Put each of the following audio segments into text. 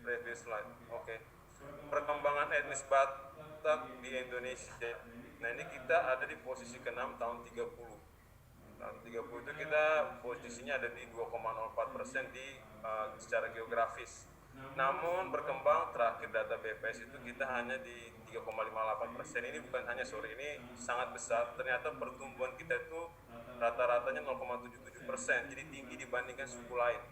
previous slide. Oke. Perkembangan etnis Batak di Indonesia. Nah, ini kita ada di posisi ke-6 tahun 30. Tahun 30 itu kita posisinya ada di 2,04% di secara geografis. Namun berkembang terakhir data BPS itu kita hanya di 3,58%. Ini bukan hanya ini sangat besar. Ternyata pertumbuhan kita itu rata-ratanya 0,77%, jadi tinggi dibandingkan suku lain.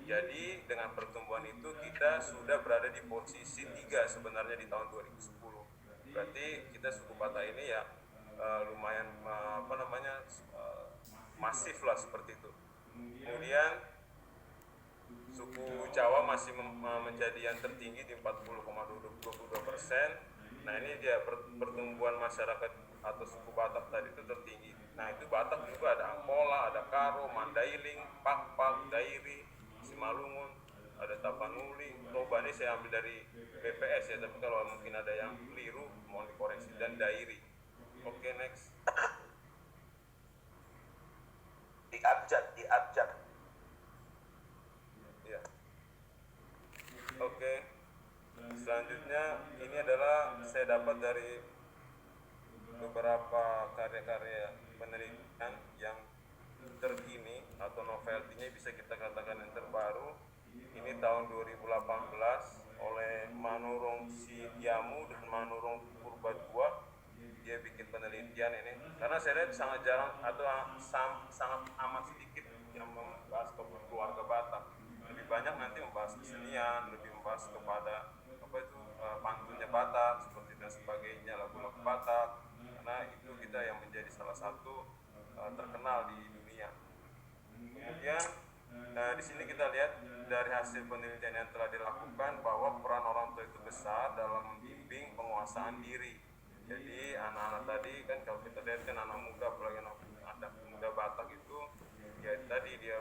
Jadi dengan pertumbuhan itu kita sudah berada di posisi 3 sebenarnya di tahun 2010. Berarti kita suku Batak ini ya lumayan masif lah seperti itu. Kemudian suku Jawa masih menjadi yang tertinggi di 40,22%. Nah, ini dia pertumbuhan masyarakat atau suku Batak tadi itu tertinggi. Nah, itu Batak juga ada Angkola, ada Karo, Mandailing, Pakpak, Dairi, Simalungun, ada Tapanuli, Toba. Ini saya ambil dari BPS ya, tapi kalau mungkin ada yang keliru mohon dikoreksi, dan Dairi. Oke, next. Di abjad. Ya. Oke. Selanjutnya ini adalah saya dapat dari beberapa karya-karya penelitian yang terkini atau novelty-nya bisa kita katakan yang terbaru. Ini tahun 2018 oleh Manurung Sidiamu dan Manurung Purba II. Dia bikin penelitian ini karena saya lihat sangat jarang atau sangat amat sedikit yang membahas keluarga Batak. Lebih banyak nanti membahas kesenian, lebih membahas kepada pantunnya Batak seperti dan sebagainya, lagu-lagu Batak, karena itu kita yang menjadi salah satu terkenal di dunia. Kemudian di sini kita lihat dari hasil penelitian yang telah dilakukan bahwa peran orang tua itu besar dalam membimbing penguasaan diri. Jadi anak-anak tadi kan kalau kita lihat kan anak muda, apalagi anak muda Batak itu ya tadi dia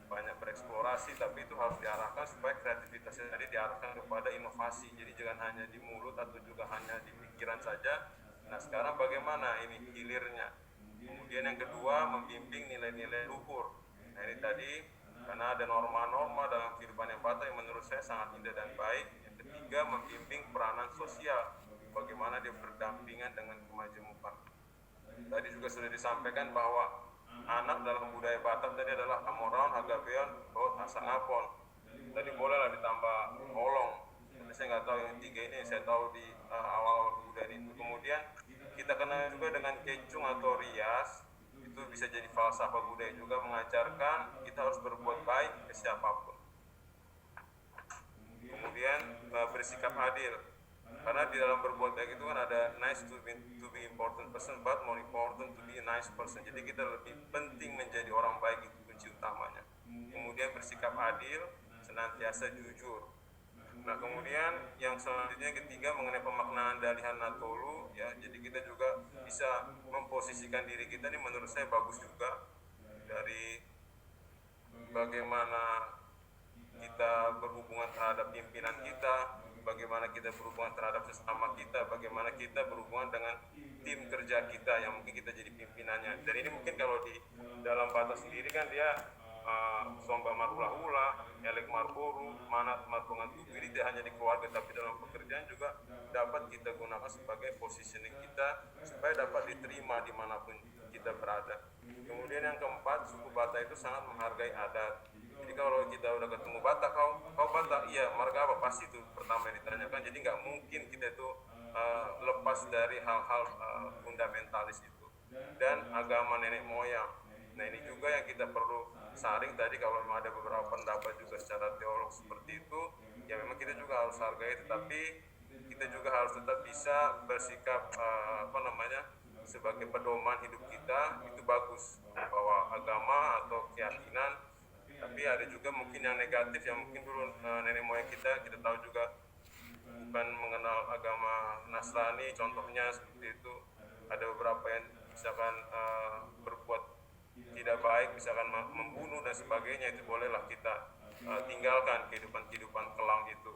banyak bereksplorasi, tapi itu harus diarahkan supaya kreativitasnya tadi diarahkan kepada inovasi. Jadi jangan hanya di mulut atau juga hanya di pikiran saja. Nah, sekarang bagaimana ini hilirnya? Kemudian yang kedua, membimbing nilai-nilai luhur. Nah, ini tadi karena ada norma-norma dalam kehidupan yang Batak yang menurut saya sangat indah dan baik. Yang ketiga, membimbing peranan sosial, bagaimana dia berdampingan dengan kemajemukan. Tadi juga sudah disampaikan bahwa anak dalam budaya Batak tadi adalah Amoraun, Hagabeon, Baut, Asangapon. Tadi bolehlah ditambah Holong. Tapi saya nggak tahu yang tiga ini, saya tahu di awal budaya itu. Kemudian kita kenal juga dengan Kecung atau Rias. Itu bisa jadi falsafah budaya juga, mengajarkan kita harus berbuat baik ke siapapun. Kemudian bersikap adil. Karena di dalam berbuat baik itu kan ada nice to be important person, but more important to be a nice person. Jadi kita lebih penting menjadi orang baik, itu kunci utamanya. Kemudian bersikap adil, senantiasa jujur. Nah, kemudian yang selanjutnya ketiga mengenai pemaknaan dalihan Natolu ya. Jadi kita juga bisa memposisikan diri kita ini menurut saya bagus juga dari bagaimana kita berhubungan terhadap pimpinan kita, bagaimana kita berhubungan terhadap sesama kita, bagaimana kita berhubungan dengan tim kerja kita yang mungkin kita jadi pimpinannya. Dan ini mungkin kalau di dalam Batak sendiri kan dia Somba Marhula-hula, Elek Marboru, Manat Marpungan Tugu, ini tidak hanya di keluarga tapi dalam pekerjaan juga dapat kita gunakan sebagai positioning kita supaya dapat diterima dimanapun kita berada. Kemudian yang keempat, suku Batak itu sangat menghargai adat. Jadi kalau kita udah ketemu Batak, kau Batak, iya, marga apa? Pasti itu pertama yang ditanyakan. Jadi nggak mungkin kita itu lepas dari hal-hal fundamentalis itu. Dan agama nenek moyang. Nah, ini juga yang kita perlu saring tadi. Kalau memang ada beberapa pendapat juga secara teolog seperti itu, ya memang kita juga harus hargai, tetapi kita juga harus tetap bisa bersikap sebagai pedoman hidup kita. Itu bagus bahwa agama atau keyakinan, tapi ada juga mungkin yang negatif yang mungkin dulu nenek moyang kita tahu juga bukan mengenal agama Nasrani contohnya seperti itu. Ada beberapa yang misalkan berbuat tidak baik, misalkan membunuh dan sebagainya, itu bolehlah kita tinggalkan kehidupan kelam itu.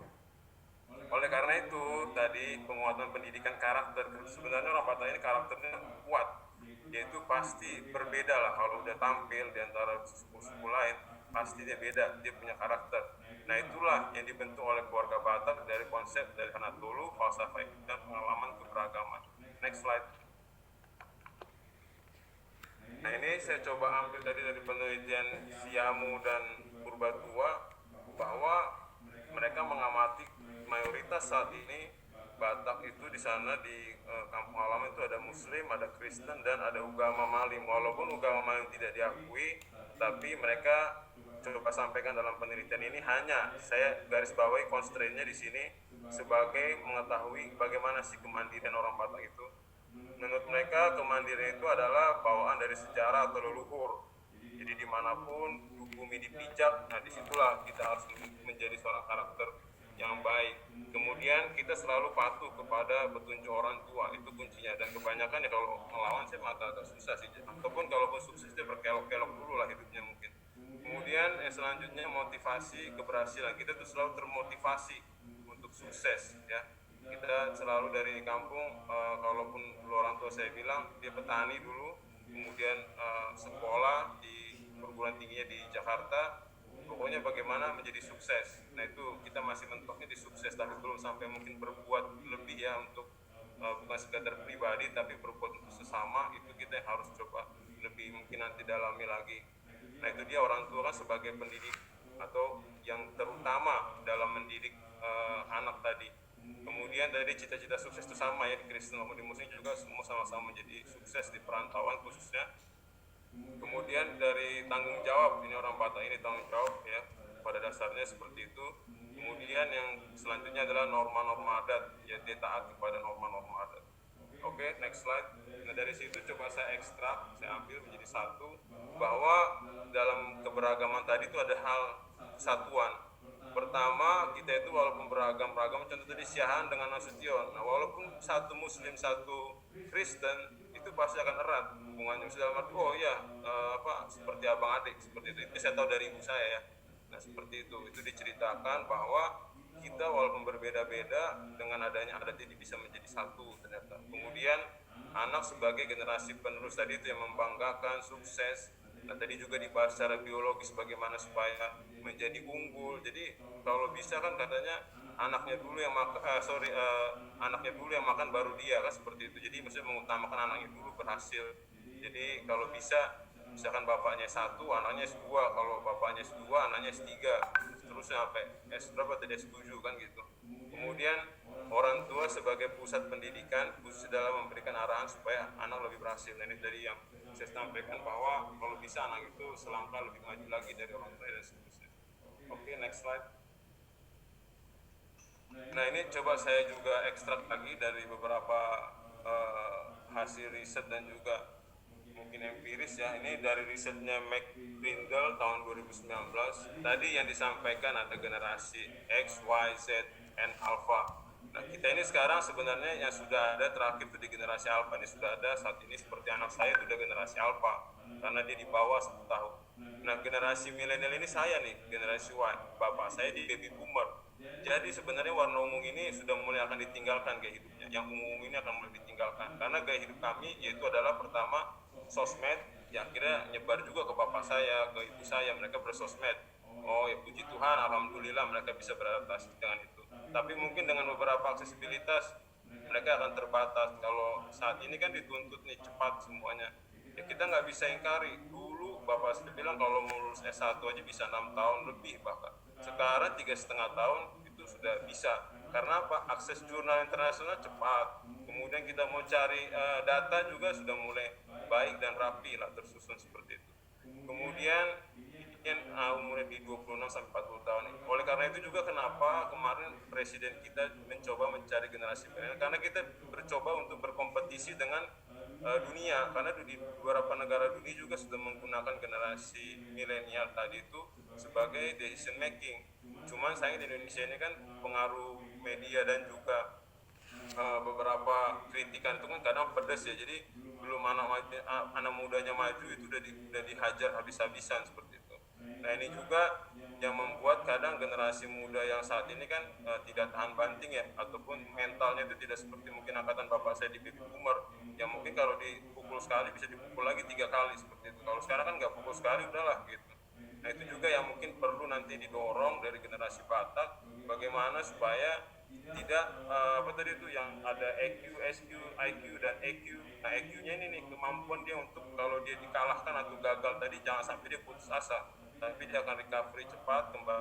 Oleh karena itu tadi penguatan pendidikan karakter, sebenarnya orang Batak ini karakternya kuat, yaitu pasti berbeda lah kalau udah tampil di antara suku-suku lain, pasti dia beda, dia punya karakter. Nah itulah yang dibentuk oleh keluarga Batak dari konsep dari Nahdlatul, falsafah dan pengalaman keberagaman. Next slide. Nah ini saya coba ambil tadi dari penelitian Siamu dan Purbatua bahwa mereka mengamati mayoritas saat ini Batak itu di sana di kampung halaman itu ada Muslim, ada Kristen dan ada Ugama Malim. Walaupun Ugama Malim tidak diakui, tapi mereka coba sampaikan dalam penelitian ini hanya saya garis bawahi constraint-nya di sini sebagai mengetahui bagaimana sih kemandirian orang Batak itu. Menurut mereka kemandirian itu adalah bawaan dari sejarah atau leluhur. Jadi dimanapun bumi dipijak, nah disitulah kita harus menjadi seorang karakter yang baik. Kemudian kita selalu patuh kepada petunjuk orang tua, itu kuncinya. Dan kebanyakan ya kalau melawan saya agak susah sih. Ataupun kalaupun sukses dia berkelok-kelok dulu lah hidupnya mungkin. Kemudian yang selanjutnya motivasi keberhasilan. Kita tuh selalu termotivasi untuk sukses ya. Kita selalu dari kampung, kalaupun dulu orang tua saya bilang dia petani dulu, kemudian sekolah di perguruan tingginya di Jakarta, pokoknya bagaimana menjadi sukses. Nah itu kita masih mentoknya di sukses, tapi belum sampai mungkin berbuat lebih ya untuk bukan sekadar pribadi tapi berbuat untuk sesama. Itu kita harus coba lebih mungkin nanti dalami lagi. Nah itu dia orang tua kan sebagai pendidik atau yang terutama dalam mendidik anak tadi. Kemudian dari cita-cita sukses itu sama ya di Kristen maupun di Muslim juga semua sama-sama menjadi sukses di perantauan khususnya. Kemudian dari tanggung jawab, ini orang Batak ini tanggung jawab ya pada dasarnya seperti itu. Kemudian yang selanjutnya adalah norma-norma adat, ya dia taat kepada norma-norma adat. Oke, next slide. Nah dari situ coba saya ekstrak, saya ambil menjadi satu bahwa dalam keberagaman tadi itu ada hal kesatuan. Pertama, kita itu walaupun beragam-ragam, contoh tadi Siahaan dengan Nasution. Nah, walaupun satu Muslim, satu Kristen, itu pasti akan erat hubungannya. Dalam arti, oh ya, seperti abang adik, seperti itu. Itu saya tahu dari ibu saya ya. Nah, seperti itu. Itu diceritakan bahwa kita walaupun berbeda-beda, dengan adanya adat ini bisa menjadi satu ternyata. Kemudian, anak sebagai generasi penerus tadi itu yang membanggakan, sukses. Nah tadi juga dibahas secara biologis bagaimana supaya menjadi unggul. Jadi kalau bisa kan katanya anaknya dulu yang anaknya dulu yang makan baru dia kan seperti itu. Jadi maksudnya mengutamakan anaknya dulu berhasil. Jadi kalau bisa misalkan bapaknya S1, anaknya S2, kalau bapaknya S2, anaknya S3, seterusnya sampai S berapa tadi S7 kan gitu. Kemudian orang tua sebagai pusat pendidikan khusus dalam memberikan arahan supaya anak lebih berhasil. Nah ini dari yang saya sampaikan bahwa kalau bisa anak itu selangkah lebih maju lagi dari orang tua dan seterusnya. Oke, next slide. Nah ini coba saya juga ekstrak lagi dari beberapa hasil riset dan juga mungkin empiris ya. Ini dari risetnya McGrindle tahun 2019. Tadi yang disampaikan ada generasi X, Y, Z, and Alpha. Nah kita ini sekarang sebenarnya yang sudah ada terakhir itu di generasi Alpha ini sudah ada saat ini seperti anak saya itu udah generasi Alpha karena dia di bawah 1 tahun. Nah generasi milenial ini saya nih generasi Y, bapak saya di baby boomer. Jadi sebenarnya warna ungu ini sudah mulai akan ditinggalkan gaya hidupnya. Yang ungu ini akan mulai ditinggalkan karena gaya hidup kami yaitu adalah pertama sosmed yang akhirnya nyebar juga ke bapak saya, ke ibu saya, mereka bersosmed. Oh ya puji Tuhan, alhamdulillah mereka bisa beradaptasi dengan itu. Tapi mungkin dengan beberapa aksesibilitas mereka akan terbatas. Kalau saat ini kan dituntut nih cepat semuanya. Ya kita nggak bisa ingkari. Dulu bapak saya bilang kalau mau lulus S1 aja bisa 6 tahun lebih bahkan. Sekarang 3,5 tahun itu sudah bisa. Karena apa? Akses jurnal internasional cepat. Kemudian kita mau cari data juga sudah mulai baik dan rapi lah tersusun seperti itu. Kemudian umurnya di 26 sampai 40 tahun. Oleh karena itu juga kenapa kemarin presiden kita mencoba mencari generasi milenial karena kita bercoba untuk berkompetisi dengan dunia karena di beberapa negara dunia juga sudah menggunakan generasi milenial tadi itu sebagai decision making. Cuman sayang di Indonesia ini kan pengaruh media dan juga beberapa kritikan itu kan kadang pedas ya. Jadi belum anak mudanya maju itu udah dihajar habis-habisan seperti itu. Nah ini juga yang membuat kadang generasi muda yang saat ini kan tidak tahan banting ya, ataupun mentalnya itu tidak seperti mungkin angkatan bapak saya di baby boomer yang mungkin kalau dipukul sekali bisa dipukul lagi 3 kali seperti itu. Kalau sekarang kan nggak pukul sekali udahlah gitu. Nah Nah itu juga yang mungkin perlu nanti didorong dari generasi Batak, bagaimana supaya tidak apa tadi itu yang ada EQ, SQ, IQ dan EQ. Nah EQ-nya ini nih kemampuan dia untuk kalau dia dikalahkan atau gagal tadi jangan sampai dia putus asa, tapi dia akan recovery cepat kembali